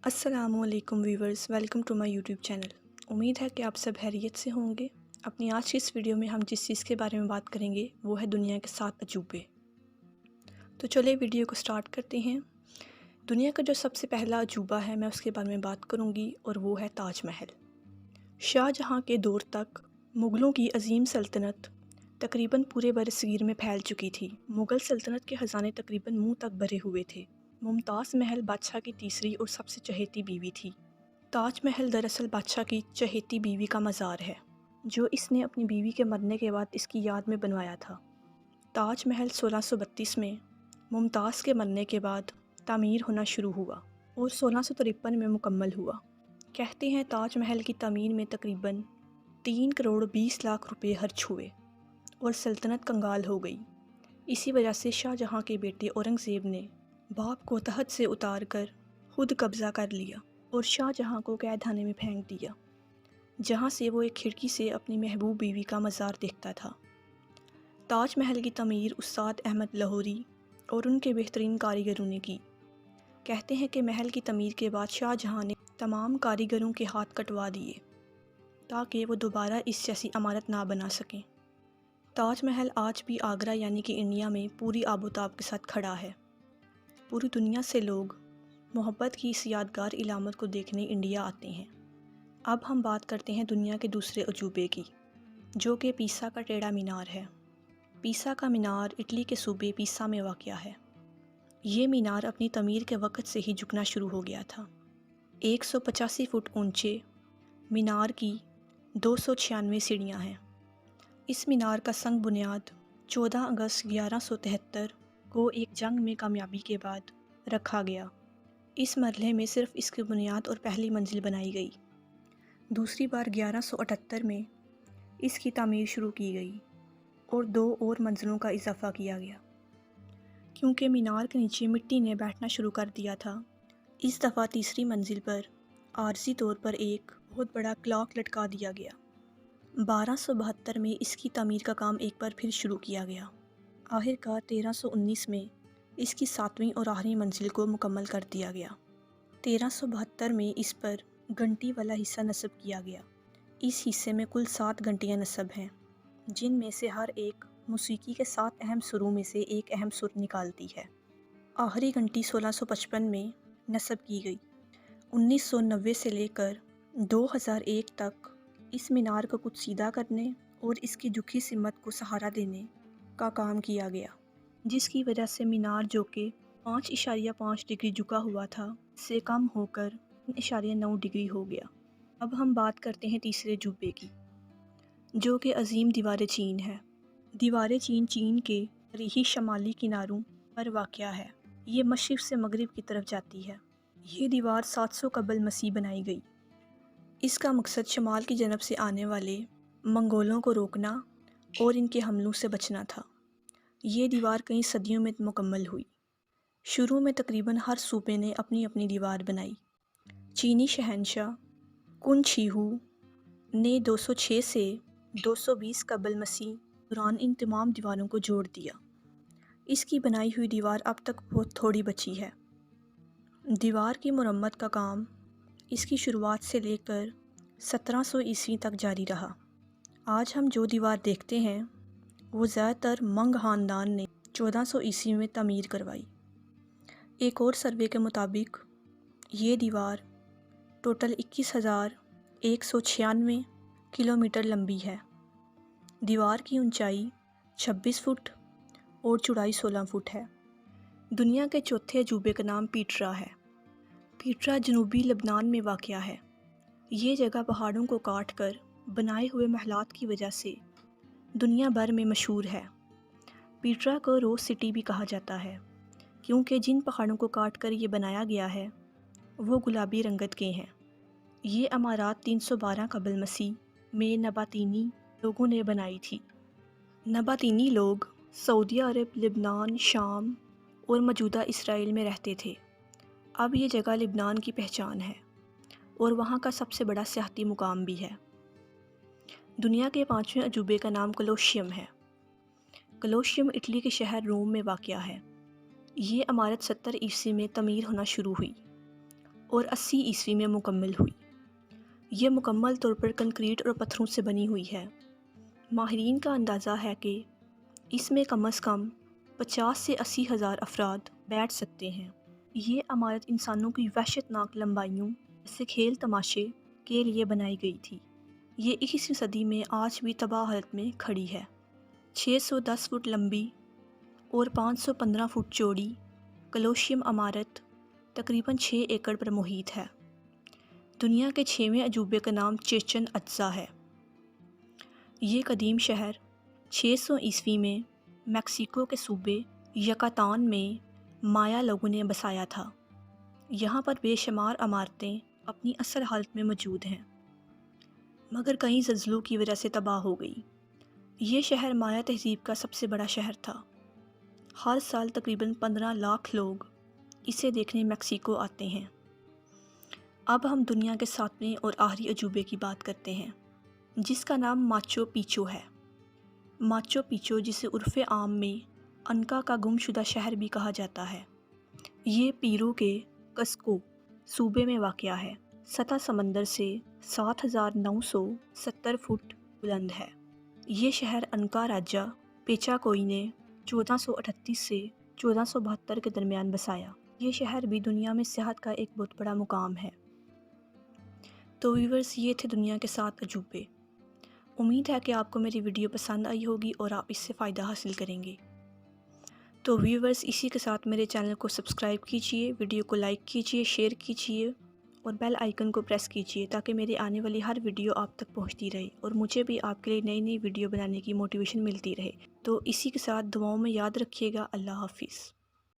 अस्सलाम वालेकुम viewers, welcome to my YouTube channel. उम्मीद है कि आप सब खैरियत से होंगे। अपनी आज की इस वीडियो में हम जिस चीज़ के बारे में बात करेंगे वो है दुनिया के 7 अजूबे। तो चलिए वीडियो को स्टार्ट करते हैं। दुनिया का जो सबसे पहला अजूबा है मैं उसके बारे में बात करूंगी और वो है ताज महल। शाहजहाँ के दौर तक मुग़लों की अजीम सल्तनत तकरीबन पूरे बरसगीर में फैल चुकी थी। मुग़ल सल्तनत के ख़जाने तकरीबन मुँह तक भरे हुए थे। मुमताज़ महल बादशाह की तीसरी और सबसे चहेती बीवी थी। ताज महल दरअसल बादशाह की चहेती बीवी का मज़ार है, जो इसने अपनी बीवी के मरने के बाद इसकी याद में बनवाया था। ताज महल 1632 में मुमताज़ के मरने के बाद तामीर होना शुरू हुआ और 1653 में मुकम्मल हुआ। कहते हैं ताज महल की तामीर में तकरीबन 3 करोड़ 20 लाख रुपए खर्च हुए और सल्तनत कंगाल हो गई। इसी वजह से शाहजहाँ के बेटे औरंगज़ेब ने बाप को तहत से उतार कर खुद कब्ज़ा कर लिया और शाहजहाँ को कैद खाने में फेंक दिया, जहाँ से वो एक खिड़की से अपनी महबूब बीवी का मज़ार देखता था। ताज महल की तमीर उस्ताद अहमद लाहौरी और उनके बेहतरीन कारीगरों ने की। कहते हैं कि महल की तमीर के बाद शाहजहाँ ने तमाम कारीगरों के हाथ कटवा दिए ताकि वो दोबारा इस जैसी इमारत ना बना सकें। ताज महल आज भी आगरा यानी कि इंडिया में पूरी आबोताब के साथ खड़ा है। पूरी दुनिया से लोग मोहब्बत की इस यादगार इलामत को देखने इंडिया आते हैं। अब हम बात करते हैं दुनिया के दूसरे अजूबे की, जो कि पीसा का टेढ़ा मीनार है। पीसा का मीनार इटली के सूबे पीसा में वाक़या है। ये मीनार अपनी तमीर के वक़्त से ही झुकना शुरू हो गया था। 185 फुट ऊंचे मीनार की 296 सीढ़ियाँ हैं। इस मीनार का संग बुनियाद 14 अगस्त 1173 को एक जंग में कामयाबी के बाद रखा गया। इस मरहले में सिर्फ इसकी बुनियाद और पहली मंजिल बनाई गई। दूसरी बार 1178 में इसकी तामीर शुरू की गई और 2 और मंजिलों का इजाफ़ा किया गया। क्योंकि मीनार के नीचे मिट्टी ने बैठना शुरू कर दिया था, इस दफ़ा तीसरी मंजिल पर आर्जी तौर पर एक बहुत बड़ा क्लॉक लटका दिया गया। 1272 में इसकी तामीर का काम एक बार फिर शुरू किया गया। आखिरकार 1319 में इसकी 7वीं और आखिरी मंजिल को मुकम्मल कर दिया गया। 1372 में इस पर घंटी वाला हिस्सा नस्ब किया गया। इस हिस्से में कुल 7 घंटियाँ नस्ब हैं, जिनमें से हर एक मौसीकी के 7 अहम सुरों में से एक अहम सुर निकालती है। आखिरी घंटी 1655 में नस्ब की गई। 1990 से लेकर 2001 तक इस मीनार को कुछ सीधा करने और इसकी झुकी सिमत को सहारा देने का काम किया गया, जिसकी वजह से मीनार जो कि 5.5 डिग्री झुका हुआ था से कम होकर 3.9 डिग्री हो गया। अब हम बात करते हैं तीसरे अजूबे की, जो कि अजीम दीवार चीन है। दीवार चीन चीन के तरीही शमाली किनारों पर वाक़या है। ये मशरिक़ से मगरिब की तरफ जाती है। ये दीवार 700 कबल मसीह बनाई गई। इसका मकसद शमाल की जनब से आने वाले मंगोलों को रोकना और इनके हमलों से बचना था। ये दीवार कई सदियों में मुकम्मल हुई। शुरू में तकरीबन हर सूबे ने अपनी अपनी दीवार बनाई। चीनी शहंशाह कुन शीहू ने 206 से 220 कबल मसीह दौरान इन तमाम दीवारों को जोड़ दिया। इसकी बनाई हुई दीवार अब तक बहुत थोड़ी बची है। दीवार की मुरम्मत का काम इसकी शुरुआत से लेकर 1700 ईस्वी तक जारी रहा। आज हम जो दीवार देखते हैं वो ज़्यादातर मंग ख़ानदान ने 1400 ईस्वी में तमीर करवाई। एक और सर्वे के मुताबिक ये दीवार टोटल 21,196 किलोमीटर लंबी है। दीवार की ऊंचाई 26 फुट और चौड़ाई 16 फुट है। दुनिया के चौथे अजूबे का नाम पीटरा है। पीटरा जनूबी लबनान में वाक़या है। ये जगह पहाड़ों को काट कर बनाए हुए महलात की वजह से दुनिया भर में मशहूर है। पीटरा को रोज़ सिटी भी कहा जाता है, क्योंकि जिन पहाड़ों को काट कर ये बनाया गया है वो गुलाबी रंगत के हैं। ये इमारत 312 कबल मसीह में नबातीनी लोगों ने बनाई थी। नबातीनी लोग सऊदी अरब, लेबनान, शाम और मौजूदा इसराइल में रहते थे। अब ये जगह लेबनान की पहचान है और वहाँ का सबसे बड़ा सियाहती मुकाम भी है। दुनिया के 5वें अजूबे का नाम कोलोशियम है। कोलोशियम इटली के शहर रोम में वाक़या है। ये इमारत 70 ईस्वी में तमीर होना शुरू हुई اور 80 عیسوی میں مکمل ہوئی۔ یہ مکمل طور پر کنکریٹ اور پتھروں سے بنی ہوئی ہے۔ ماہرین کا اندازہ ہے کہ اس میں کم از کم 50 سے 80 ہزار افراد بیٹھ سکتے ہیں۔ یہ عمارت انسانوں کی وحشت ناک لمبائیوں جیسے کھیل تماشے کے لیے بنائی گئی تھی۔ یہ 21ویں صدی میں آج بھی تباہ حالت میں کھڑی ہے۔ 610 فٹ لمبی اور 515 فٹ چوڑی کولوسیوم عمارت تقریباً 6 ایکڑ پر محیط ہے۔ دنیا کے 6ویں عجوبے کا نام چیچن اٹزا ہے۔ یہ قدیم شہر 600 عیسوی میں میکسیکو کے صوبے یکاتان میں مایا لوگوں نے بسایا تھا۔ یہاں پر بے شمار عمارتیں اپنی اصل حالت میں موجود ہیں، مگر کئی زلزلوں کی وجہ سے تباہ ہو گئی۔ یہ شہر مایا تہذیب کا سب سے بڑا شہر تھا۔ ہر سال تقریباً 15 لاکھ لوگ اسے دیکھنے میکسیکو آتے ہیں۔ اب ہم دنیا کے 7ویں اور آخری عجوبے کی بات کرتے ہیں، جس کا نام ماچو پیچو ہے۔ ماچو پیچو، جسے عرف عام میں انکا کا گم شدہ شہر بھی کہا جاتا ہے، یہ پیرو کے کسکو صوبے میں واقع ہے۔ سطح سمندر سے 7970 فٹ بلند ہے۔ یہ شہر انکا راجہ پیچاکوئی نے 1438 سے 1472 کے درمیان بسایا۔ یہ شہر بھی دنیا میں سیاحت کا ایک بہت بڑا مقام ہے۔ تو ویورز، یہ تھے دنیا کے 7 عجوبے۔ امید ہے کہ آپ کو میری ویڈیو پسند آئی ہوگی اور آپ اس سے فائدہ حاصل کریں گے۔ تو ویورز، اسی کے ساتھ میرے چینل کو سبسکرائب کیجئے، ویڈیو کو لائک کیجئے، شیئر کیجئے اور بیل آئیکن کو پریس کیجئے تاکہ میرے آنے والی ہر ویڈیو آپ تک پہنچتی رہے اور مجھے بھی آپ کے لیے نئی نئی ویڈیو بنانے کی موٹیویشن ملتی رہے۔ تو اسی کے ساتھ دعاؤں میں یاد رکھیے گا۔ اللہ حافظ۔